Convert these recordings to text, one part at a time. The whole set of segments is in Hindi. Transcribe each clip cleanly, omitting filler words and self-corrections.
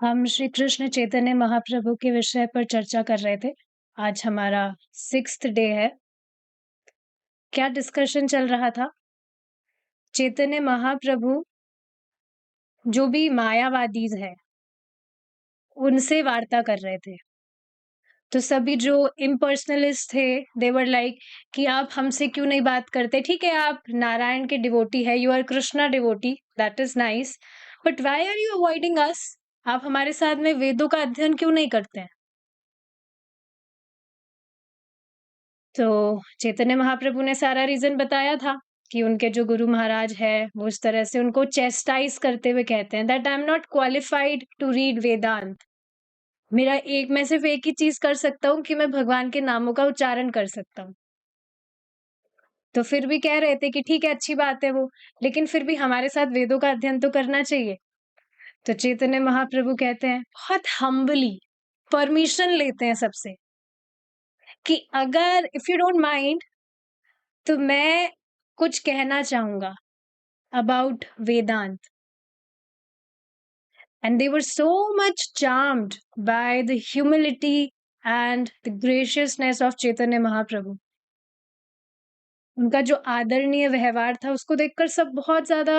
हम श्री कृष्ण चैतन्य महाप्रभु के विषय पर चर्चा कर रहे थे। आज हमारा 6th डे है। क्या डिस्कशन चल रहा था? चैतन्य महाप्रभु जो भी मायावादीज है उनसे वार्ता कर रहे थे। तो सभी जो इम्पर्सनलिस्ट थे दे वर लाइक कि आप हमसे क्यों नहीं बात करते? ठीक है, आप नारायण के डिवोटी है, you are Krishna devotee, that is nice, but why are you avoiding us? आप हमारे साथ में वेदों का अध्ययन क्यों नहीं करते हैं? तो चैतन्य महाप्रभु ने सारा रीजन बताया था कि उनके जो गुरु महाराज है वो इस तरह से उनको चेस्टाइज करते हुए कहते हैं that I am not qualified to read Vedanta. मेरा मैं सिर्फ एक ही चीज कर सकता हूँ कि मैं भगवान के नामों का उच्चारण कर सकता हूँ। तो फिर भी कह रहे थे कि ठीक है, अच्छी बात है वो, लेकिन फिर भी हमारे साथ वेदों का अध्ययन तो करना चाहिए। तो चैतन्य महाप्रभु कहते हैं, बहुत हम्बली परमिशन लेते हैं सबसे कि अगर इफ यू डोंट माइंड तो मैं कुछ कहना चाहूंगा about Vedanta. And they were so much charmed by the humility and the graciousness of Chaitanya Mahaprabhu. उनका जो आदरणीय व्यवहार था उसको देखकर सब बहुत ज्यादा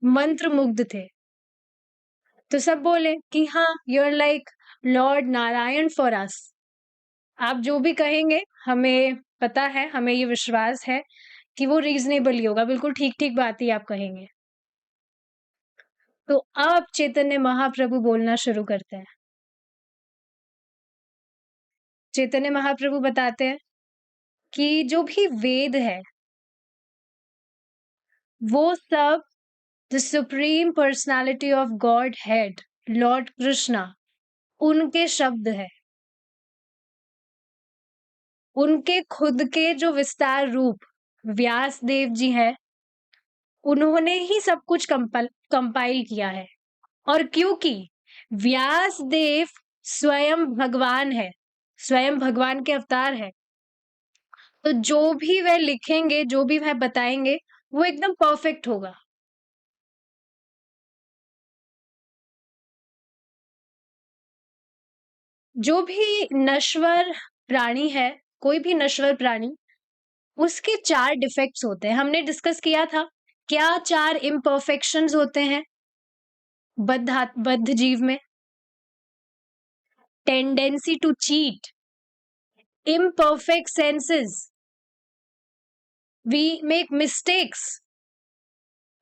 मंत्रमुग्ध थे। तो सब बोले कि हाँ, you are like Lord Narayan for us. आप जो भी कहेंगे हमें पता है, हमें ये विश्वास है कि वो रीजनेबल ही होगा, बिल्कुल ठीक ठीक बात ही आप कहेंगे। तो अब चैतन्य महाप्रभु बोलना शुरू करते हैं। चैतन्य महाप्रभु बताते हैं कि जो भी वेद है वो सब the supreme personality of God head Lord Krishna उनके शब्द है। उनके खुद के जो विस्तार रूप व्यास देव जी हैं, उन्होंने ही सब कुछ कंपाइल किया है। और क्योंकि व्यास देव स्वयं भगवान है, स्वयं भगवान के अवतार है, तो जो भी वह लिखेंगे, जो भी वह बताएंगे, वो एकदम परफेक्ट होगा। जो भी नश्वर प्राणी है, कोई भी नश्वर प्राणी, उसके 4 डिफेक्ट्स होते हैं। हमने डिस्कस किया था क्या 4 इम्परफेक्शंस होते हैं बद्ध जीव में। Tendency to cheat, imperfect senses, we make mistakes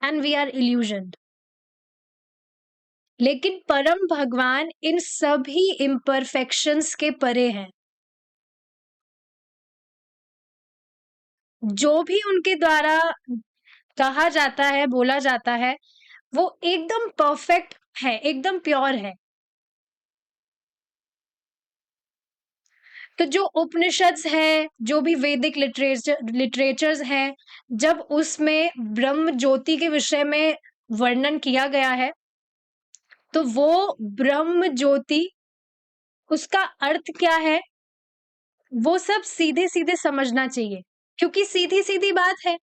and we are illusioned. लेकिन परम भगवान इन सभी इम्परफेक्शंस के परे हैं। जो भी उनके द्वारा कहा जाता है, बोला जाता है, वो एकदम परफेक्ट है, एकदम प्योर है। तो जो उपनिषद्स है, जो भी वैदिक लिटरेचर्स हैं, जब उसमें ब्रह्म ज्योति के विषय में वर्णन किया गया है, तो वो ब्रह्म ज्योति, उसका अर्थ क्या है, वो सब सीधे सीधे समझना चाहिए, क्योंकि सीधी सीधी बात है।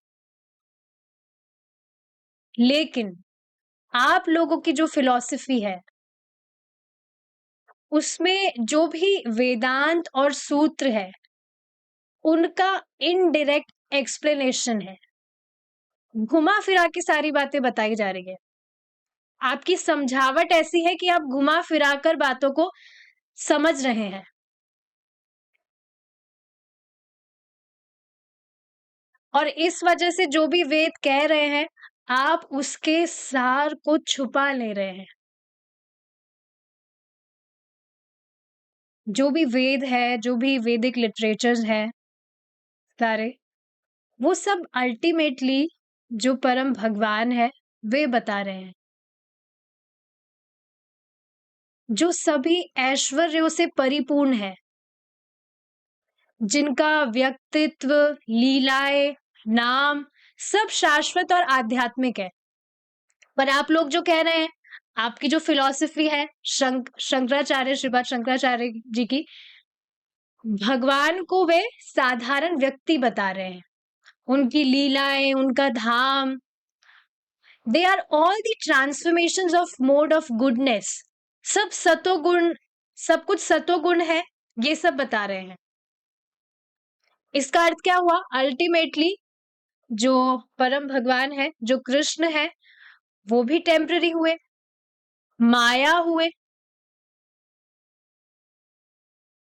लेकिन आप लोगों की जो फिलॉसफी है उसमें जो भी वेदांत और सूत्र है उनका इनडायरेक्ट एक्सप्लेनेशन है, घुमा फिरा के सारी बातें बताई जा रही है। आपकी समझावट ऐसी है कि आप घुमा फिरा कर बातों को समझ रहे हैं। और इस वजह से जो भी वेद कह रहे हैं, आप उसके सार को छुपा ले रहे हैं। जो भी वेद है, जो भी वैदिक लिटरेचर्स है सारे, वो सब अल्टीमेटली जो परम भगवान है वे बता रहे हैं, जो सभी ऐश्वर्यों से परिपूर्ण है, जिनका व्यक्तित्व, लीलाएं, नाम सब शाश्वत और आध्यात्मिक है। पर आप लोग जो कह रहे हैं, आपकी जो फिलॉसफी है शंकराचार्य, श्रीपाद शंकराचार्य जी की, भगवान को वे साधारण व्यक्ति बता रहे हैं, उनकी लीलाएं, उनका धाम, they are all the transformations of mode of goodness, सब सतोगुण, सब कुछ सतोगुण है, ये सब बता रहे हैं। इसका अर्थ क्या हुआ? अल्टीमेटली जो परम भगवान है, जो कृष्ण है, वो भी टेम्पररी हुए, माया हुए।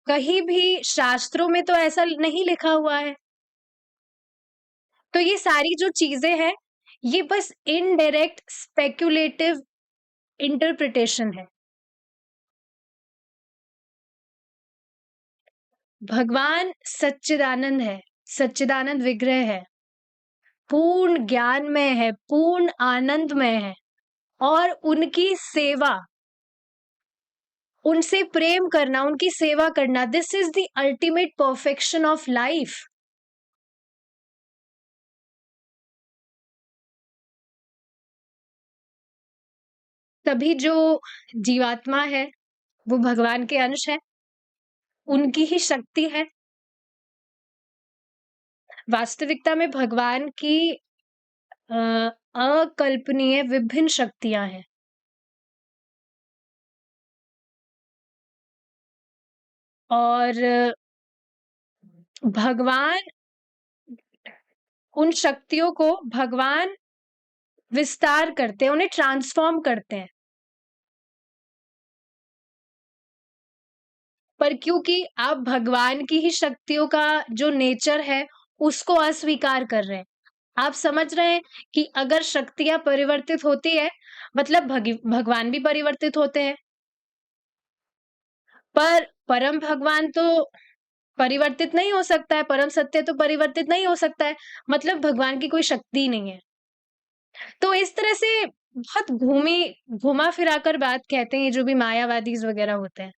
कहीं भी शास्त्रों में तो ऐसा नहीं लिखा हुआ है। तो ये सारी जो चीजें हैं, ये बस इनडायरेक्ट स्पेक्युलेटिव इंटरप्रिटेशन है। भगवान सच्चिदानंद है, सच्चिदानंद विग्रह है, पूर्ण ज्ञानमय है, पूर्ण आनंदमय है, और उनकी सेवा, उनसे प्रेम करना, उनकी सेवा करना, this is the ultimate perfection of life. तभी जो जीवात्मा है वो भगवान के अंश है, उनकी ही शक्ति है। वास्तविकता में भगवान की अ, अकल्पनीय विभिन्न शक्तियां हैं, और भगवान उन शक्तियों को भगवान विस्तार करते हैं, उन्हें ट्रांसफॉर्म करते हैं। पर क्योंकि आप भगवान की ही शक्तियों का जो नेचर है उसको अस्वीकार कर रहे हैं। आप समझ रहे हैं कि अगर शक्तियां परिवर्तित होती है, मतलब भगवान भी परिवर्तित होते हैं। पर परम भगवान तो परिवर्तित नहीं हो सकता है, परम सत्य तो परिवर्तित नहीं हो सकता है, मतलब भगवान की कोई शक्ति ही नहीं है। तो इस तरह से बहुत घुमा फिरा कर बात कहते हैं, ये जो भी मायावादीज वगैरह होते हैं।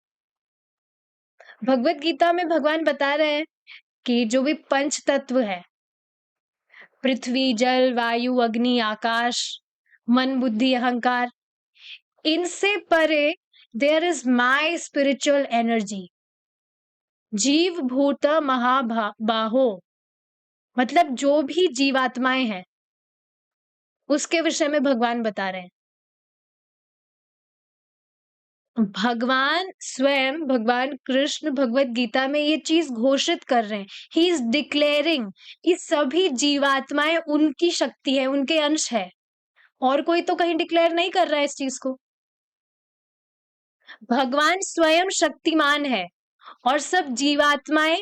भगवत गीता में भगवान बता रहे हैं कि जो भी पंच तत्व है, पृथ्वी, जल, वायु, अग्नि, आकाश, मन, बुद्धि, अहंकार, इनसे परे there is my spiritual energy. जीव भूत बाहो, मतलब जो भी जीवात्माएं हैं उसके विषय में भगवान बता रहे हैं। भगवान स्वयं, भगवान कृष्ण भगवत गीता में ये चीज घोषित कर रहे हैं। ही इज डिक्लेयरिंग कि सभी जीवात्माएं उनकी शक्ति है, उनके अंश है, और कोई तो कहीं डिक्लेयर नहीं कर रहा है इस चीज को। भगवान स्वयं शक्तिमान है और सब जीवात्माएं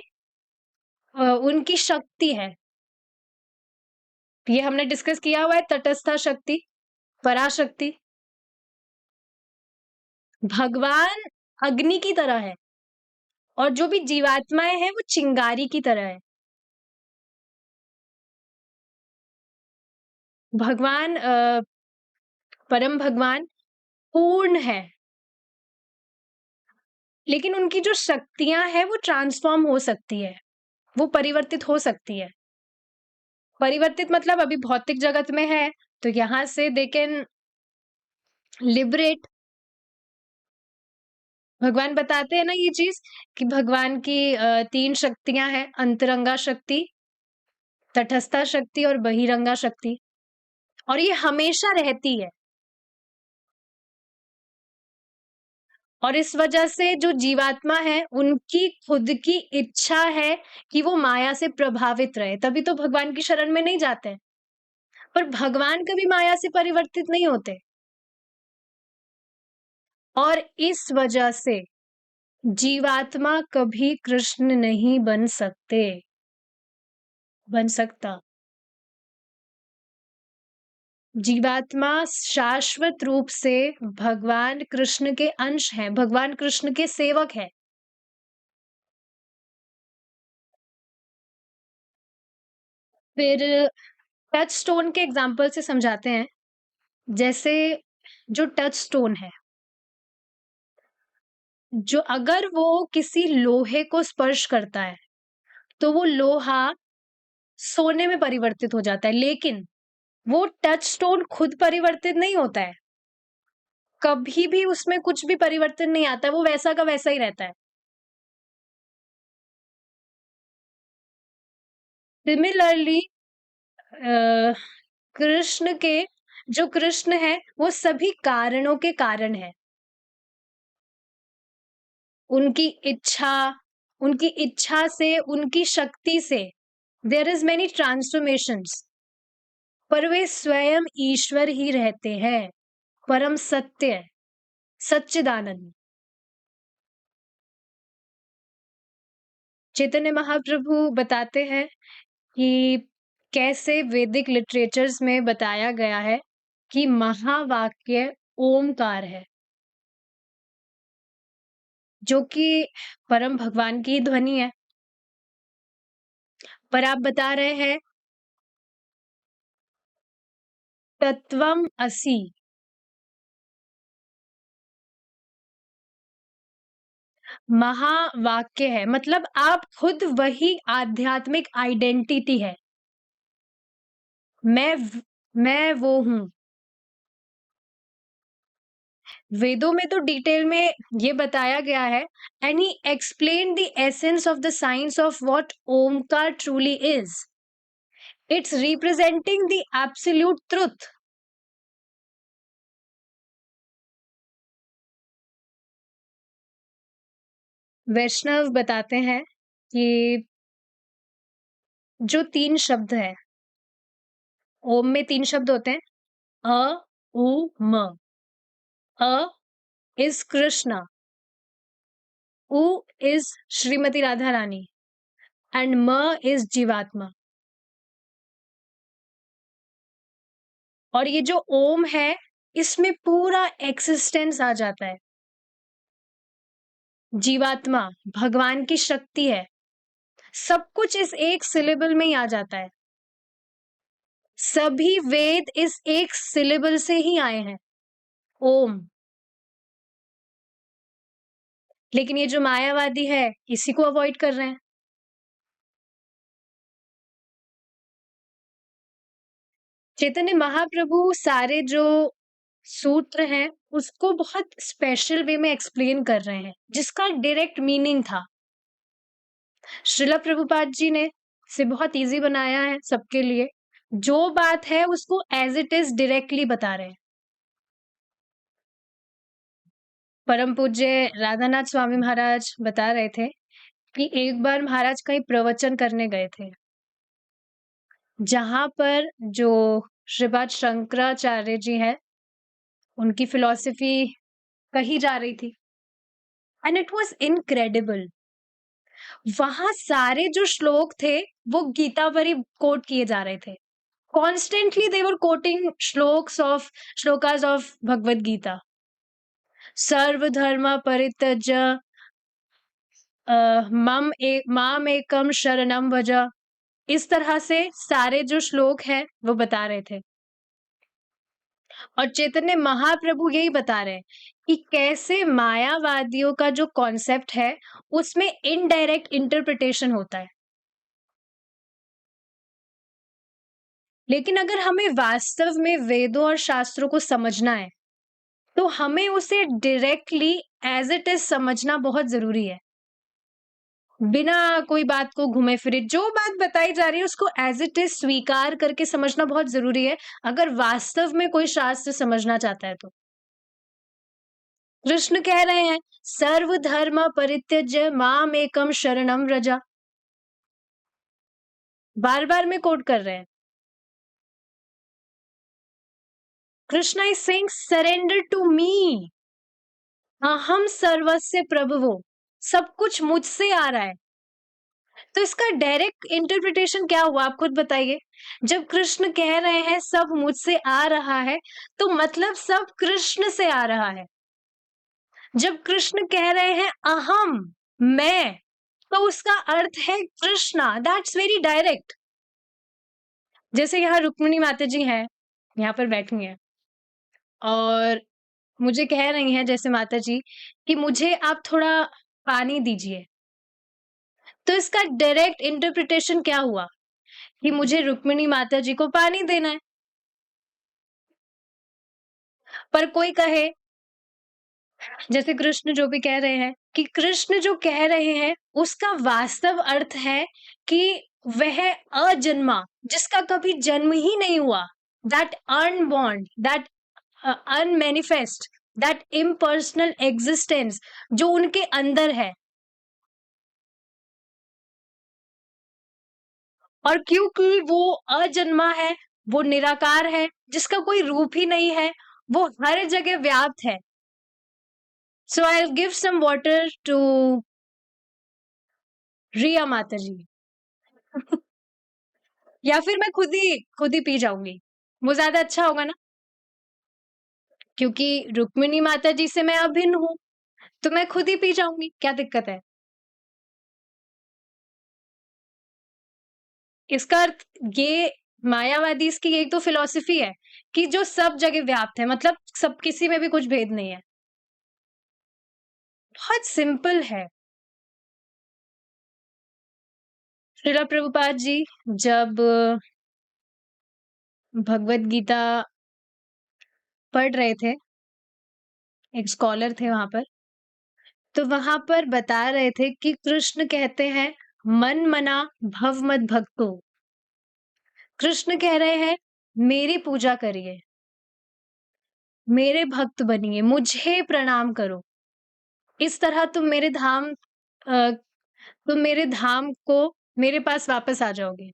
उनकी शक्ति है। ये हमने डिस्कस किया हुआ है, तटस्था शक्ति, पराशक्ति। भगवान अग्नि की तरह है और जो भी जीवात्माएं हैं वो चिंगारी की तरह है। भगवान परम भगवान पूर्ण है, लेकिन उनकी जो शक्तियां हैं वो ट्रांसफॉर्म हो सकती है, वो परिवर्तित हो सकती है। परिवर्तित मतलब अभी भौतिक जगत में है तो यहां से दे कैन लिबरेट। भगवान बताते हैं ना ये चीज कि भगवान की तीन शक्तियां हैं, अंतरंगा शक्ति, तटस्था शक्ति और बहिरंगा शक्ति, और ये हमेशा रहती है। और इस वजह से जो जीवात्मा है उनकी खुद की इच्छा है कि वो माया से प्रभावित रहे, तभी तो भगवान की शरण में नहीं जाते हैं। पर भगवान कभी माया से परिवर्तित नहीं होते, और इस वजह से जीवात्मा कभी कृष्ण नहीं बन सकते, बन सकता। जीवात्मा शाश्वत रूप से भगवान कृष्ण के अंश है, भगवान कृष्ण के सेवक है। फिर टच स्टोन के एग्जाम्पल से समझाते हैं। जैसे जो टच स्टोन है, जो अगर वो किसी लोहे को स्पर्श करता है तो वो लोहा सोने में परिवर्तित हो जाता है, लेकिन वो टच स्टोन खुद परिवर्तित नहीं होता है, कभी भी उसमें कुछ भी परिवर्तन नहीं आता, वो वैसा का वैसा ही रहता है। सिमिलरली कृष्ण के, जो कृष्ण है वो सभी कारणों के कारण है। उनकी इच्छा उनकी इच्छा से, उनकी शक्ति से देयर इज मेनी ट्रांसफॉर्मेशंस, पर वे स्वयं ईश्वर ही रहते हैं, परम सत्य, सच्चिदानंद। चैतन्य महाप्रभु बताते हैं कि कैसे वैदिक लिटरेचर्स में बताया गया है कि महावाक्य ओमकार है, जो कि परम भगवान की ध्वनि है। पर आप बता रहे हैं तत्वम असि, महावाक्य है, मतलब आप खुद वही आध्यात्मिक आइडेंटिटी है। मैं वो हूं। वेदों में तो डिटेल में ये बताया गया है, and he explain the essence of the science of what Omkar truly is. It's representing the absolute truth. Vaishnav बताते हैं कि जो 3 शब्द है, ओम में 3 शब्द होते हैं, अ, उ, म। अ is Krishna, U is Shrimati Radha Rani, and M is jivatma. और ये जो ओम है, इसमें पूरा एक्सिस्टेंस आ जाता है। जीवात्मा भगवान की शक्ति है, सब कुछ इस एक सिलेबल में ही आ जाता है। सभी वेद इस एक सिलेबल से ही आए हैं, ओम। लेकिन ये जो मायावादी है, इसी को अवॉइड कर रहे हैं। चैतन्य महाप्रभु सारे जो सूत्र हैं, उसको बहुत स्पेशल वे में एक्सप्लेन कर रहे हैं, जिसका डायरेक्ट मीनिंग था। श्रीला प्रभुपाद जी ने इसे बहुत इजी बनाया है सबके लिए। जो बात है उसको एज इट इज डायरेक्टली बता रहे हैं। परम पूज्य राधानाथ स्वामी महाराज बता रहे थे कि एक बार महाराज कहीं प्रवचन करने गए थे, जहां पर जो श्रीपाद शंकराचार्य जी हैं, उनकी फिलॉसफी कही जा रही थी, एंड इट वाज इनक्रेडिबल। वहां सारे जो श्लोक थे, वो गीता पर ही कोट किए जा रहे थे। Constantly they were quoting shlokas of Bhagavad Gita. सर्व धर्म परित्यज्य माम एकम शरणम भज। इस तरह से सारे जो श्लोक हैं वो बता रहे थे। और चैतन्य महाप्रभु यही बता रहे हैं कि कैसे मायावादियों का जो कॉन्सेप्ट है, उसमें इनडायरेक्ट इंटरप्रिटेशन होता है। लेकिन अगर हमें वास्तव में वेदों और शास्त्रों को समझना है, तो हमें उसे डायरेक्टली एज इट इज समझना बहुत जरूरी है, बिना कोई बात को घुमे फिरे। जो बात बताई जा रही है उसको एज इट इज स्वीकार करके समझना बहुत जरूरी है, अगर वास्तव में कोई शास्त्र समझना चाहता है तो। कृष्ण कह रहे हैं सर्व धर्म परित्यज्य माम एकम शरणम व्रजा, बार बार में कोट कर रहे हैं। Krishna is saying surrender to me, अहम सर्वस्य प्रभवो, सब कुछ मुझसे आ रहा है। तो इसका डायरेक्ट इंटरप्रिटेशन क्या हुआ, आप खुद बताइए। जब कृष्ण कह रहे हैं सब मुझसे आ रहा है, तो मतलब सब कृष्ण से आ रहा है। जब कृष्ण कह रहे हैं अहम, मैं, तो उसका अर्थ है कृष्णा। That's very direct. जैसे यहाँ रुक्मिणी माता जी हैं, यहाँ पर बैठी हैं, और मुझे कह रही हैं जैसे माता जी कि मुझे आप थोड़ा पानी दीजिए, तो इसका डायरेक्ट इंटरप्रिटेशन क्या हुआ कि मुझे रुक्मिणी माता जी को पानी देना है। पर कोई कहे, जैसे कृष्ण जो भी कह रहे हैं, कि कृष्ण जो कह रहे हैं उसका वास्तव अर्थ है कि वह अजन्मा, जिसका कभी जन्म ही नहीं हुआ, that unborn, that unmanifest, that impersonal existence जो उनके अंदर है। और क्योंकि वो अजन्मा है, वो निराकार है, जिसका कोई रूप ही नहीं है, वो हर जगह व्याप्त है। So I give some water to Riya Mata ji. या फिर मैं खुद ही पी जाऊंगी, वो ज्यादा अच्छा होगा ना, क्योंकि रुक्मिणी माता जी से मैं अभिन्न हूं, तो मैं खुद ही पी जाऊंगी, क्या दिक्कत है। इसका अर्थ ये मायावादी की एक तो फिलॉसफी है कि जो सब जगह व्याप्त है, मतलब सब, किसी में भी कुछ भेद नहीं है। बहुत सिंपल है। श्रीला प्रभुपाद जी जब भगवत गीता पढ़ रहे थे, एक स्कॉलर थे वहां पर, तो वहां पर बता रहे थे कि कृष्ण कहते हैं मन मना भव मत भक्तो। कृष्ण कह रहे हैं मेरी पूजा करिए, मेरे भक्त बनिए, मुझे प्रणाम करो। इस तरह तुम मेरे धाम को, मेरे पास वापस आ जाओगे।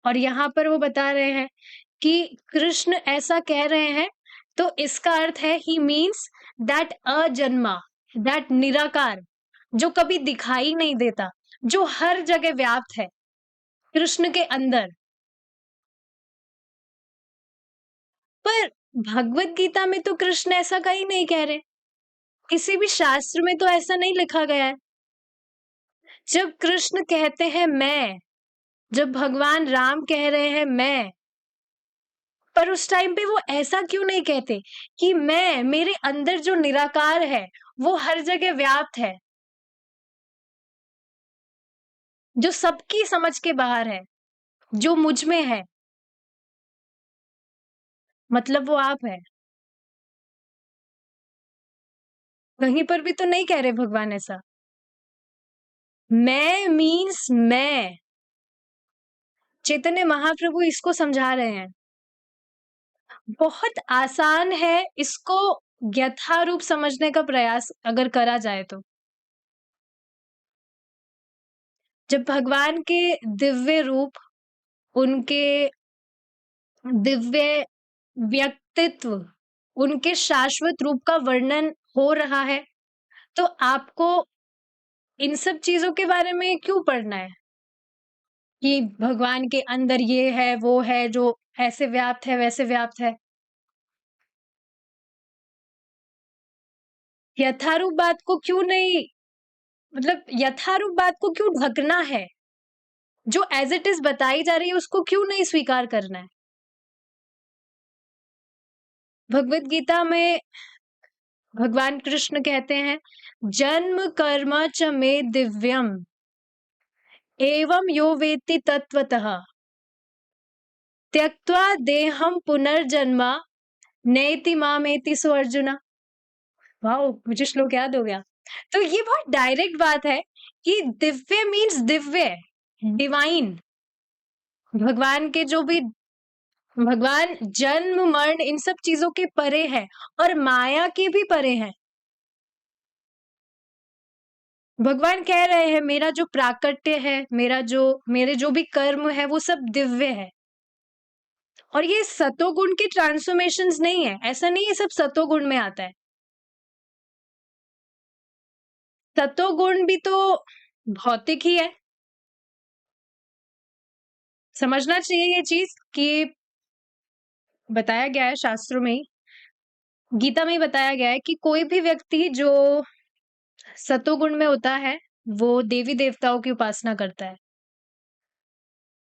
और यहाँ पर वो बता रहे हैं कि कृष्ण ऐसा कह रहे हैं, तो इसका अर्थ है ही मीन्स दैट अजन्मा, दैट निराकार, जो कभी दिखाई नहीं देता, जो हर जगह व्याप्त है कृष्ण के अंदर। पर भगवत गीता में तो कृष्ण ऐसा कहीं नहीं कह रहे, किसी भी शास्त्र में तो ऐसा नहीं लिखा गया है। जब कृष्ण कहते हैं मैं, जब भगवान राम कह रहे हैं मैं, पर उस टाइम पे वो ऐसा क्यों नहीं कहते कि मैं, मेरे अंदर जो निराकार है वो हर जगह व्याप्त है, जो सबकी समझ के बाहर है, जो मुझ में है, मतलब वो आप है। कहीं पर भी तो नहीं कह रहे भगवान ऐसा। मैं मीन्स मैं। चैतन्य महाप्रभु इसको समझा रहे हैं। बहुत आसान है इसको यथारूप समझने का प्रयास अगर करा जाए तो। जब भगवान के दिव्य रूप, उनके दिव्य व्यक्तित्व, उनके शाश्वत रूप का वर्णन हो रहा है, तो आपको इन सब चीजों के बारे में क्यों पढ़ना है कि भगवान के अंदर ये है वो है जो ऐसे व्याप्त है वैसे व्याप्त है। यथारूप बात को क्यों नहीं, मतलब यथारूप बात को क्यों ढकना है, जो एज इट इज बताई जा रही है उसको क्यों नहीं स्वीकार करना है। भगवत गीता में भगवान कृष्ण कहते हैं जन्म कर्म च मे दिव्यम एवं यो वेत्ति तत्वतः त्यक्त्वा देहम पुनर्जन्मा नेति मामेति सो अर्जुना। वाओ, मुझे श्लोक याद हो गया। तो ये बहुत डायरेक्ट बात है कि दिव्य मीन्स दिव्य, डिवाइन। भगवान के जो भी, भगवान जन्म मरण इन सब चीजों के परे है और माया के भी परे हैं। भगवान कह रहे हैं मेरा जो प्राकट्य है, मेरे जो भी कर्म है वो सब दिव्य है। और ये सतोगुण के ट्रांसफॉर्मेशंस नहीं है, ऐसा नहीं है सब सतोगुण में आता है। सतोगुण भी तो भौतिक ही है। समझना चाहिए ये चीज कि बताया गया है शास्त्रों में ही, गीता में ही बताया गया है कि कोई भी व्यक्ति जो सतोगुण में होता है वो देवी देवताओं की उपासना करता है,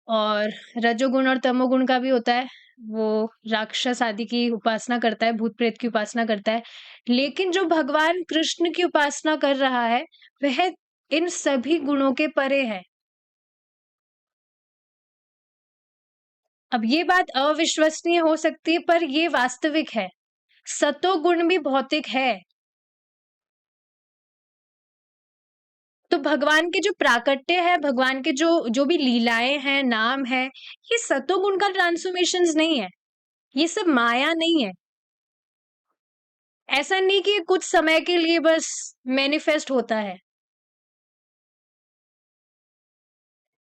और रजोगुण और तमोगुण का भी होता है, वो राक्षस आदि की उपासना करता है, भूत प्रेत की उपासना करता है। लेकिन जो भगवान कृष्ण की उपासना कर रहा है वह इन सभी गुणों के परे है। अब ये बात अविश्वसनीय हो सकती है पर ये वास्तविक है, सतोगुण भी भौतिक है। तो भगवान के जो प्राकट्य है, भगवान के जो जो भी लीलाएं हैं, नाम है, ये सतोगुण का ट्रांसफॉर्मेशंस नहीं है। ये सब माया नहीं है। ऐसा नहीं कि ये कुछ समय के लिए बस मैनिफेस्ट होता है।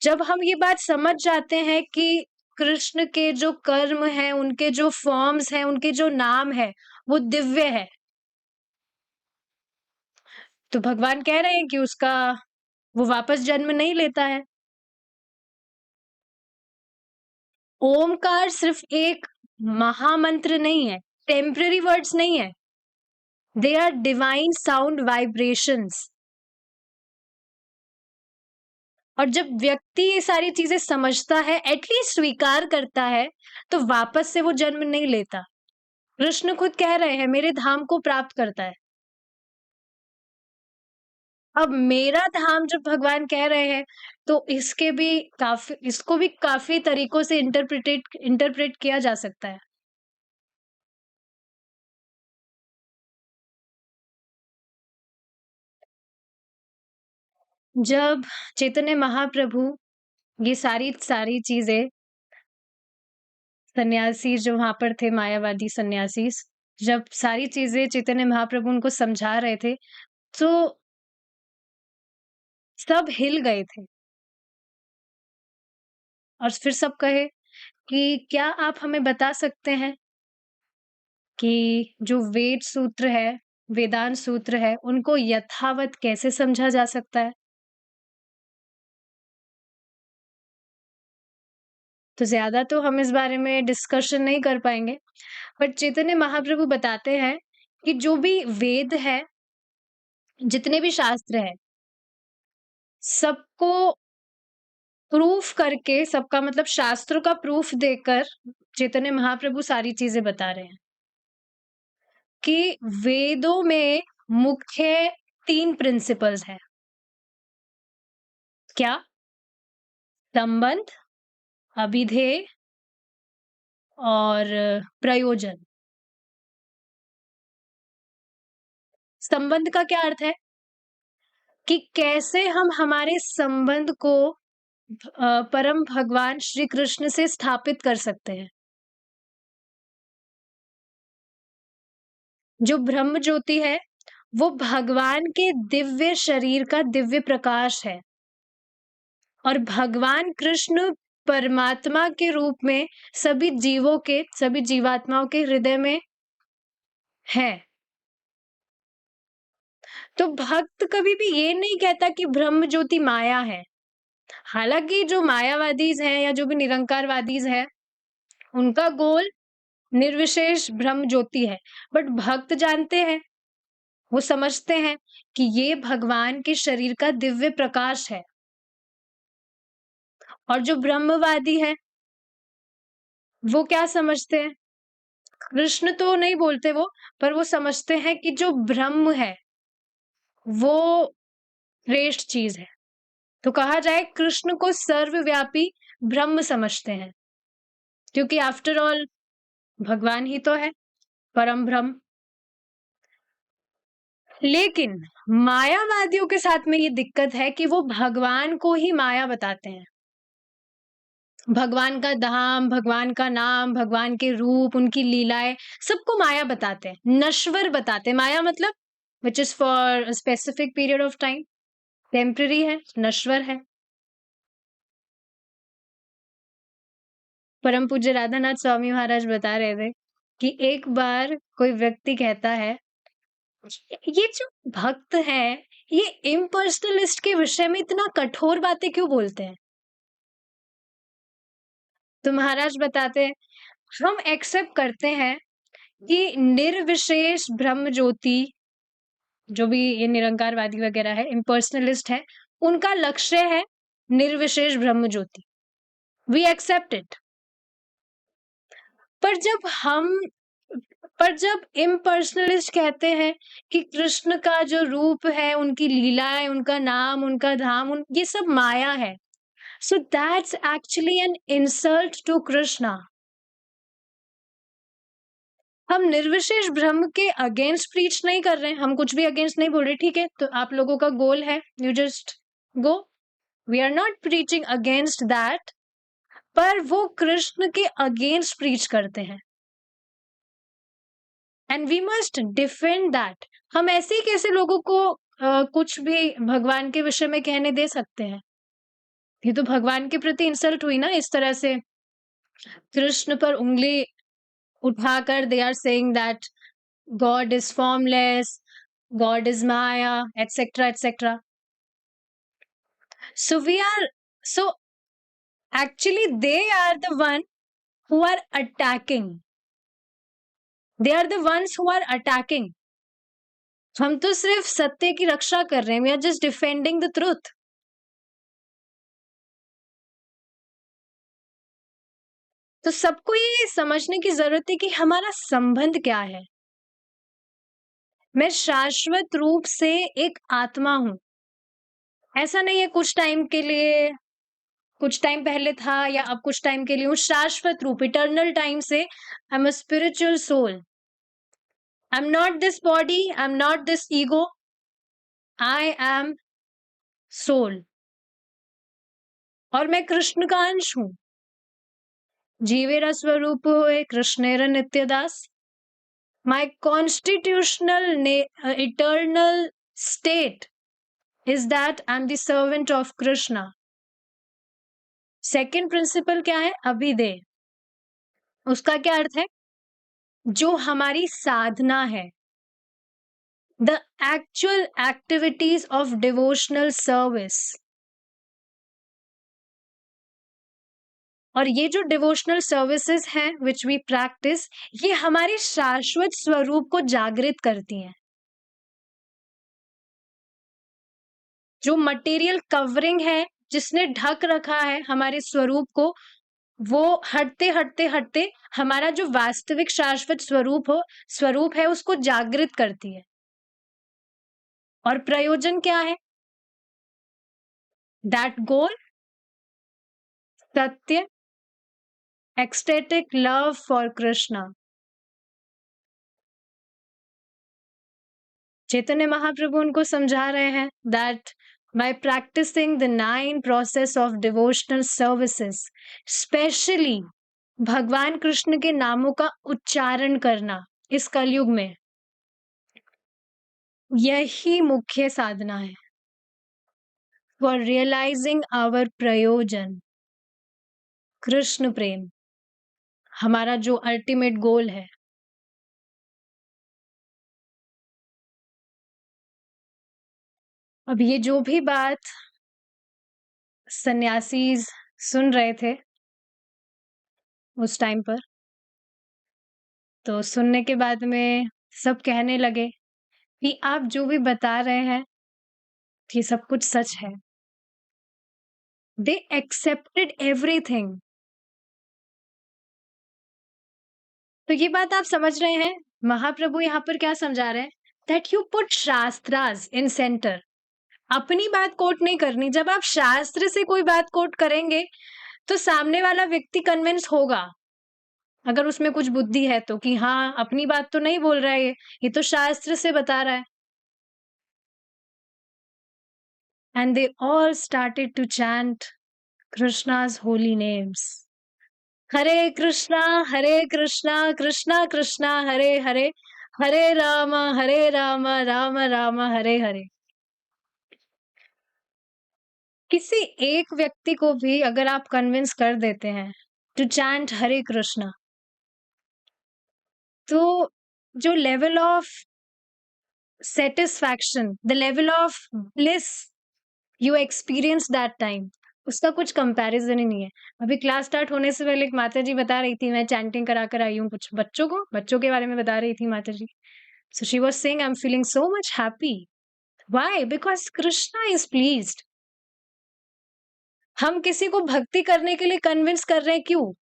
जब हम ये बात समझ जाते हैं कि कृष्ण के जो कर्म हैं, उनके जो फॉर्म्स हैं, उनके जो नाम है, वो दिव्य है। तो भगवान कह रहे हैं कि उसका वो वापस जन्म नहीं लेता है। ओमकार सिर्फ एक महामंत्र नहीं है, टेम्पररी वर्ड्स नहीं है। They are divine sound vibrations. और जब व्यक्ति ये सारी चीजें समझता है, एटलीस्ट स्वीकार करता है, तो वापस से वो जन्म नहीं लेता। कृष्ण खुद कह रहे हैं, मेरे धाम को प्राप्त करता है। अब मेरा धाम जब भगवान कह रहे हैं, तो इसको भी काफी तरीकों से इंटरप्रेट किया जा सकता है। जब चैतन्य महाप्रभु ये सारी सारी चीजें, सन्यासी जो वहां पर थे, मायावादी सन्यासी, जब सारी चीजें चैतन्य महाप्रभु उनको समझा रहे थे, तो सब हिल गए थे। और फिर सब कहे कि क्या आप हमें बता सकते हैं कि जो वेद सूत्र है, वेदांत सूत्र है, उनको यथावत कैसे समझा जा सकता है? तो ज़्यादा तो हम इस बारे में डिस्कशन नहीं कर पाएँगे, बट चैतन्य महाप्रभु बताते हैं कि जो भी वेद है, जितने भी शास्त्र हैं, सबको प्रूफ करके, सबका मतलब शास्त्रों का प्रूफ देकर चैतन्य महाप्रभु सारी चीज़ें बता रहे हैं कि वेदों में मुख्य 3 प्रिंसिपल्स हैं। क्या? संबंध, अभिधेय और प्रयोजन। संबंध का क्या अर्थ है कि कैसे हम हमारे संबंध को परम भगवान श्री कृष्ण से स्थापित कर सकते हैं। जो ब्रह्म ज्योति है, वो भगवान के दिव्य शरीर का दिव्य प्रकाश है। और भगवान कृष्ण परमात्मा के रूप में सभी जीवात्माओं के हृदय में है। तो भक्त कभी भी ये नहीं कहता कि ब्रह्म ज्योति माया है। हालांकि जो मायावादीज हैं या जो भी निरंकारवादीज हैं, उनका गोल निर्विशेष ब्रह्म ज्योति है। बट भक्त जानते हैं, वो समझते हैं कि ये भगवान के शरीर का दिव्य प्रकाश है। और जो ब्रह्मवादी है, वो क्या समझते हैं? कृष्ण तो नहीं बोलते वो, पर वो समझते हैं कि जो ब्रह्म है, वो श्रेष्ठ चीज है। तो कहा जाए, कृष्ण को सर्वव्यापी ब्रह्म समझते हैं, क्योंकि आफ्टर ऑल भगवान ही तो है परम ब्रह्म। लेकिन मायावादियों के साथ में ये दिक्कत है कि वो भगवान को ही माया बताते हैं। भगवान का धाम, भगवान का नाम, भगवान के रूप, उनकी लीलाएं, सबको माया बताते हैं, नश्वर बताते हैं। माया मतलब which is for specific period of time, temporary है, नश्वर है। परम पूज्य राधानाथ स्वामी महाराज बता रहे थे कि एक बार कोई व्यक्ति कहता है, ये जो भक्त हैं, ये इम्पर्सनलिस्ट के विषय में इतना कठोर बातें क्यों बोलते हैं? तो महाराज बताते हैं, हम एक्सेप्ट करते हैं कि निर्विशेष ब्रह्म ज्योति, जो भी ये निरंकारवादी वगैरह है, इम्पर्सनलिस्ट है, उनका लक्ष्य है निर्विशेष ब्रह्म ज्योति। We accept it. पर जब हम पर जब इम्पर्सनलिस्ट कहते हैं कि कृष्ण का जो रूप है, उनकी लीलाएं, उनका नाम, उनका धाम, ये सब माया है, so that's actually an insult to Krishna. हम निर्विशेष ब्रह्म के अगेंस्ट प्रीच नहीं कर रहे हैं, हम कुछ भी अगेंस्ट नहीं बोल रहे। ठीक है, तो आप लोगों का गोल है, you just go, we are not preaching against that. पर वो कृष्ण के अगेंस्ट प्रीच करते हैं। And we must defend that. हम ऐसे ही कैसे लोगों को कुछ भी भगवान के विषय में कहने दे सकते हैं? ये तो भगवान के प्रति इंसल्ट हुई ना, इस तरह से कृष्ण पर उंगली उठाकर they are saying that God is formless, God is maya, etcetera etcetera. So we are, so actually they are the one who are attacking. They are the ones who are attacking. हम तो सिर्फ सत्य की रक्षा कर रहे हैं. We are just defending the truth. तो सबको ये समझने की जरूरत है कि हमारा संबंध क्या है. मैं शाश्वत रूप से एक आत्मा हूं. ऐसा नहीं है कुछ टाइम के लिए, कुछ टाइम पहले था या अब कुछ टाइम के लिए हूं. शाश्वत रूप, इटर्नल टाइम से I am a spiritual soul. I am not this body, I am not this ego, I am soul. और मैं कृष्ण का अंश हूं. जीवेरा स्वरूप होए कृष्णेर नित्यदास. My constitutional eternal state is that I'm the servant of Krishna. Second principle क्या है? अभिधेय. उसका क्या अर्थ है? जो हमारी साधना है, the actual activities of devotional service. और ये जो डिवोशनल सर्विसेज हैं विच वी प्रैक्टिस, ये हमारे शाश्वत स्वरूप को जागृत करती हैं. जो मटेरियल कवरिंग है जिसने ढक रखा है हमारे स्वरूप को, वो हटते हटते हटते हमारा जो वास्तविक शाश्वत स्वरूप है उसको जागृत करती है. और प्रयोजन क्या है? दैट गोल, सत्य, ecstatic love for Krishna. Chaitanya Mahaprabhu उनको समझा रहे हैं that by practicing the 9 process of devotional services, specially भगवान कृष्ण के नामों का उच्चारण करना इस कलयुग में, यही मुख्य साधना है फॉर रियलाइजिंग आवर प्रयोजन, कृष्ण प्रेम, हमारा जो अल्टीमेट गोल है. अब ये जो भी बात सन्यासीज सुन रहे थे उस टाइम पर, तो सुनने के बाद में सब कहने लगे कि आप जो भी बता रहे हैं ये सब कुछ सच है. They accepted everything. तो ये बात आप समझ रहे हैं महाप्रभु यहाँ पर क्या समझा रहे हैं? That you put shastras in centre. अपनी बात कोट नहीं करनी. जब आप शास्त्र से कोई बात कोट करेंगे तो सामने वाला व्यक्ति कन्विंस होगा, अगर उसमें कुछ बुद्धि है तो, कि हाँ अपनी बात तो नहीं बोल रहा है, ये तो शास्त्र से बता रहा है. And they all started to chant Krishna's holy names. Hare Krishna Krishna Krishna Hare Hare, Hare Ram Ram Ram Hare Hare. किसी एक व्यक्ति को भी अगर आप कन्विंस कर देते हैं टू चैंट हरे कृष्णा, तो जो level of satisfaction, the level of bliss you experience that time, उसका कुछ कंपैरिजन ही नहीं है. अभी क्लास स्टार्ट होने से पहले एक माता जी बता रही थी, मैं चैंटिंग करा कर आई हूँ कुछ बच्चों के बारे में बता रही थी Mata ji. So she was saying I am feeling so much happy. Why? Because Krishna is pleased. हम किसी को भक्ति करने के लिए कन्विंस कर रहे हैं, क्यों?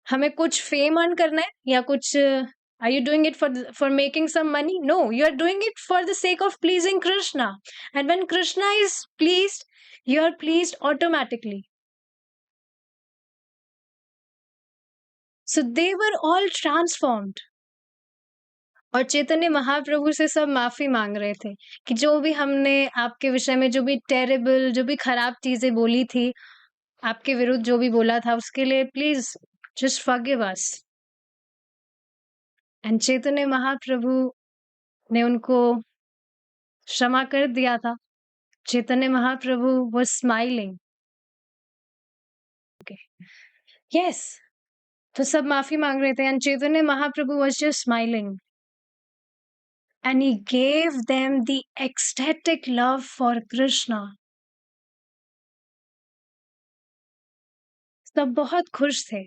हमें कुछ फेम अर्न करना है या कुछ? Are you doing it for making some money? No, you are doing it for the sake of pleasing Krishna. And when Krishna is pleased, you are pleased automatically. So they were all transformed. और चैतन्य महाप्रभु से सब माफी मांग रहे थे कि जो भी हमने आपके विषय में, जो भी टेरेबल, जो भी खराब चीजें बोली थी, आपके विरुद्ध जो भी बोला था, उसके लिए please just forgive us. And Chaitanya Mahaprabhu ने उनको क्षमा कर दिया था। Chaitanya Mahaprabhu was smiling. Yes, तो सब माफी मांग रहे थे and Chaitanya Mahaprabhu was just smiling and he gave them the ecstatic love for Krishna. सब बहुत खुश थे।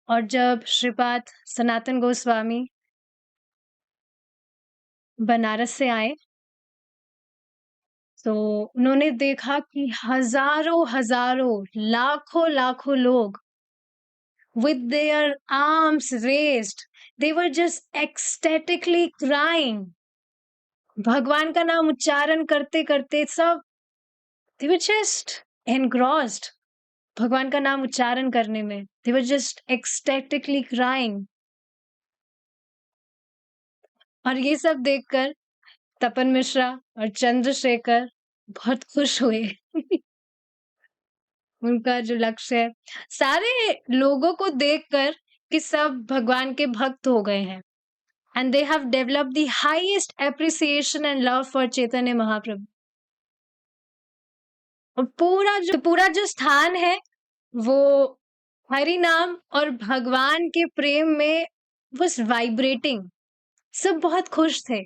और जब श्रीपाद सनातन गोस्वामी बनारस से आए तो उन्होंने देखा कि हजारों लाखों लोग with their arms raised, they were just ecstatically crying। भगवान का नाम उच्चारण करते करते सब they were just engrossed भगवान का नाम उच्चारण करने में। they were just ecstatically crying। और ये सब देखकर तपन मिश्रा और चंद्रशेखर बहुत खुश हुए। उनका जो लक्ष्य है, सारे लोगों को देखकर कि सब भगवान के भक्त हो गए हैं and they have developed the highest appreciation and love for Chaitanya Mahaprabhu। और पूरा जो स्थान है वो हरि नाम और भगवान के प्रेम में was vibrating। सब बहुत खुश थे।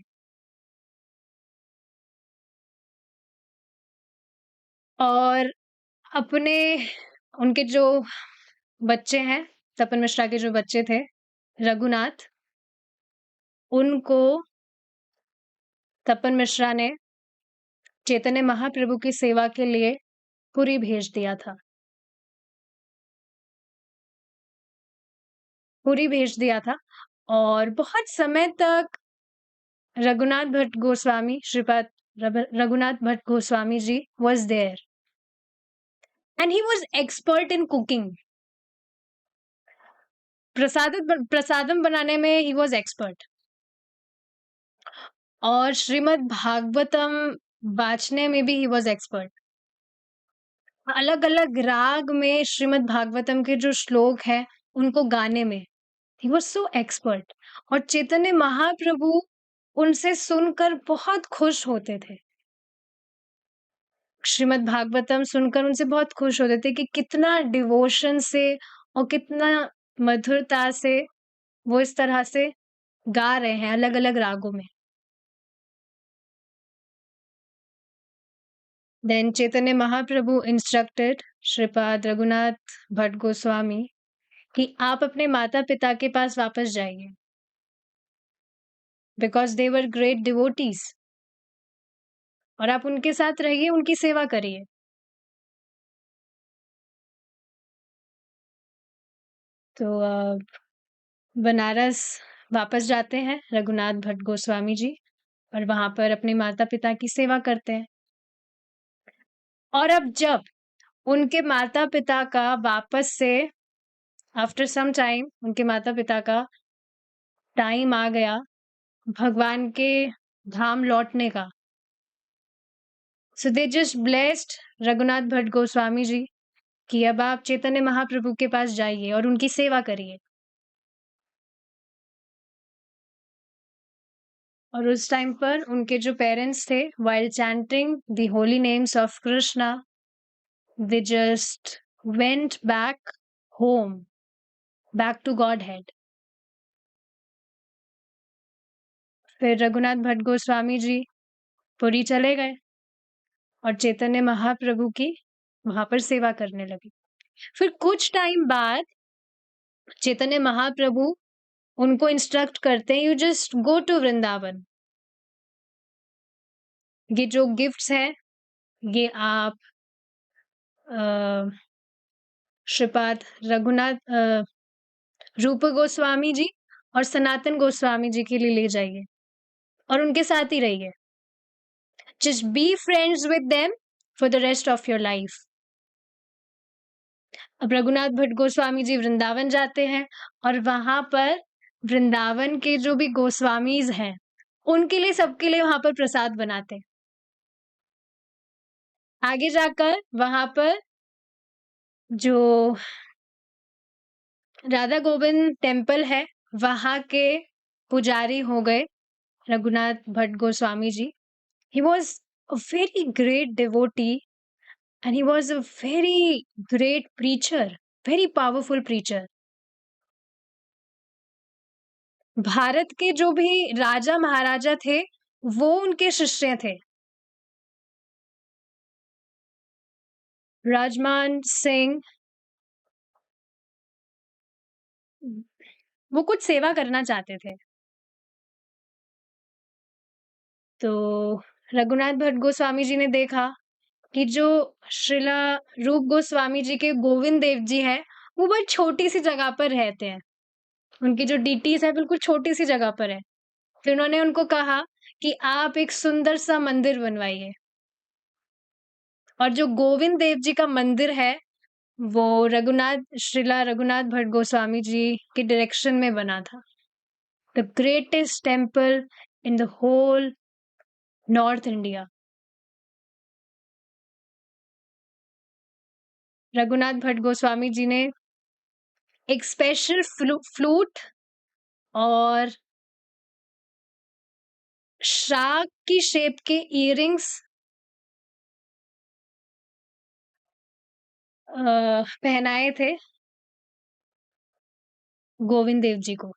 और अपने उनके जो बच्चे हैं, तपन मिश्रा के जो बच्चे थे रघुनाथ, उनको तपन मिश्रा ने चैतन्य महाप्रभु की सेवा के लिए पुरी भेज दिया था। पुरी भेज दिया था और बहुत समय तक रघुनाथ भट्ट गोस्वामी, श्रीपाद रघुनाथ भट्ट गोस्वामी जी was there and he was expert in cooking। प्रसादम बनाने में he was expert। और श्रीमद् भागवतम बाचने में भी he was expert। अलग अलग राग में श्रीमद् भागवतम के जो श्लोक हैं उनको गाने में he was so expert। और चैतन्य महाप्रभु उनसे सुनकर बहुत खुश होते थे। श्रीमद् भागवतम सुनकर उनसे बहुत खुश होते थे कि कितना डिवोशन से और कितना मधुरता से वो इस तरह से गा रहे हैं अलग अलग रागों में। देन चैतन्य महाप्रभु इंस्ट्रक्टेड श्रीपाद रघुनाथ भट्ट गोस्वामी कि आप अपने माता पिता के पास वापस जाइए because they were great devotees और आप उनके साथ रहिए, उनकी सेवा करिए। तो बनारस वापस जाते हैं रघुनाथ भट्ट गोस्वामी जी और वहां पर अपने माता पिता की सेवा करते हैं। और अब जब उनके माता पिता का वापस से आफ्टर सम टाइम उनके माता पिता का टाइम आ गया भगवान के धाम लौटने का, so they just blessed Raghunath Bhatt Goswami ji कि अब आप चैतन्य महाप्रभु के पास जाइए और उनकी सेवा करिए। और उस टाइम पर उनके जो पेरेंट्स थे while chanting the holy names of Krishna they just went back home, back to Godhead। फिर रघुनाथ भट्ट गोस्वामी जी पुरी चले गए और चैतन्य महाप्रभु की वहां पर सेवा करने लगे। फिर कुछ टाइम बाद चैतन्य महाप्रभु उनको इंस्ट्रक्ट करते हैं you just go to Vrindavan. ये जो गिफ्ट्स हैं ये आप श्रीपाद रघुनाथ रूप गोस्वामी जी और सनातन गोस्वामी जी के लिए ले जाइए और उनके साथ ही रहिए। Just be friends with them for the rest of your life. अब रघुनाथ भट्ट गोस्वामी जी वृंदावन जाते हैं और वहां पर वृंदावन के जो भी गोस्वामीज हैं उनके लिए सबके लिए वहां पर प्रसाद बनाते हैं। आगे जाकर वहां पर जो राधा गोविंद टेम्पल है, वहाँ के पुजारी हो गए रघुनाथ भट्ट गोस्वामी जी। He was a very great devotee and he was a very great preacher, very powerful preacher. Bharat के जो भी राजा महाराजा थे, वो उनके शिष्य थे। राजमान सिंह वो कुछ सेवा करना चाहते थे। तो रघुनाथ भट्ट गोस्वामी जी ने देखा कि जो श्रीला रूप गोस्वामी जी के गोविंद देव जी हैं, वो बहुत छोटी-सी जगह पर रहते हैं। उनकी जो डीटीज़ है बिल्कुल छोटी-सी जगह पर है। फिर उन्होंने उनको कहा कि आप एक सुंदर-सा मंदिर बनवाइए। और जो गोविंद देव जी का मंदिर है, वो श्रीला रघुनाथ भट्ट गोस्वामी जी के डायरेक्शन में बना था। The greatest temple in the whole north India. Raghunath Bhatt Goswami ji ने एक स्पेशल फ्लूट और शार्क की शेप के इयररिंग्स पहनाए थे गोविंद देव जी को।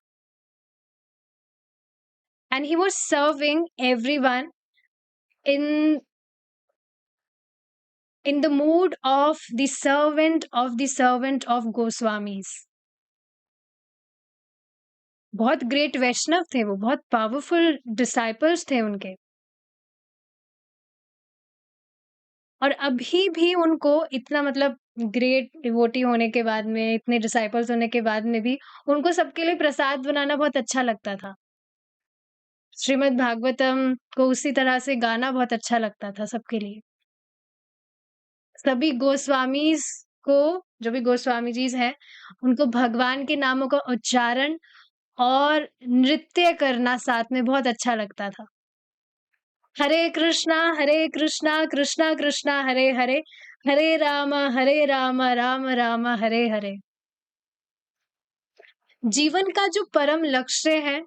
And he was serving everyone in in the mood of the servant of Goswamis. बहुत ग्रेट वैष्णव थे वो, बहुत पावरफुल डिसाइपल्स थे उनके। और अभी भी उनको इतना मतलब ग्रेट डिवोटी होने के बाद में, इतने डिसाइपल्स होने के बाद में भी उनको सबके लिए प्रसाद बनाना बहुत अच्छा लगता था। श्रीमद् भागवतम को उसी तरह से गाना बहुत अच्छा लगता था सबके लिए। सभी गोस्वामीज़ को, जो भी गोस्वामी जीज़ हैं, उनको भगवान के नामों का उच्चारण और नृत्य करना साथ में बहुत अच्छा लगता था। हरे कृष्णा कृष्णा कृष्णा हरे हरे, हरे राम राम राम हरे हरे। जीवन का जो परम लक्ष्य है,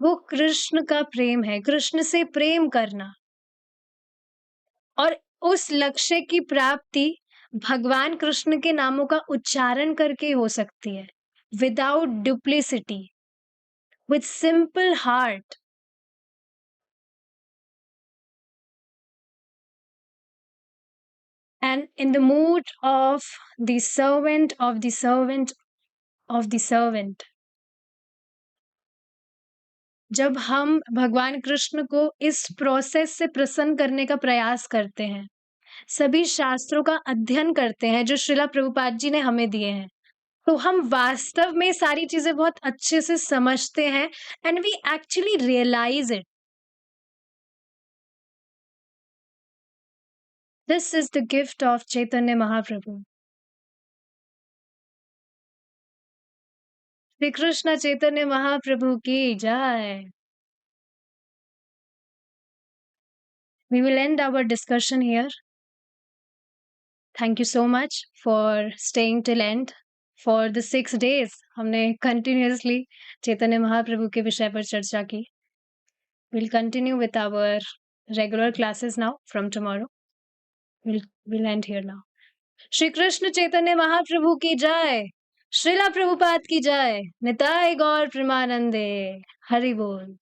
वो कृष्ण का प्रेम है, कृष्ण से प्रेम करना। और उस लक्ष्य की प्राप्ति भगवान कृष्ण के नामों का उच्चारण करके हो सकती है, without duplicity, with simple heart. And in the mood of the servant of the servant of the servant, जब हम भगवान कृष्ण को इस प्रोसेस से प्रसन्न करने का प्रयास करते हैं, सभी शास्त्रों का अध्ययन करते हैं जो श्रीला प्रभुपाद जी ने हमें दिए हैं, तो हम वास्तव में सारी चीजें बहुत अच्छे से समझते हैं and we actually realise it. This is the gift of Chaitanya Mahaprabhu. Shri Krishna Chaitanya Mahaprabhu की जय। We will end our discussion here. Thank you so much for staying till end. For the 6 days हमने continuously चैतन्य महाप्रभु के विषय पर चर्चा की। We'll continue with our regular classes now from tomorrow. We'll end here now. Shri Krishna Chaitanya Mahaprabhu की जय। श्रीला प्रभुपाद की जय। निताय गौर प्रेमानंदे। हरि बोल।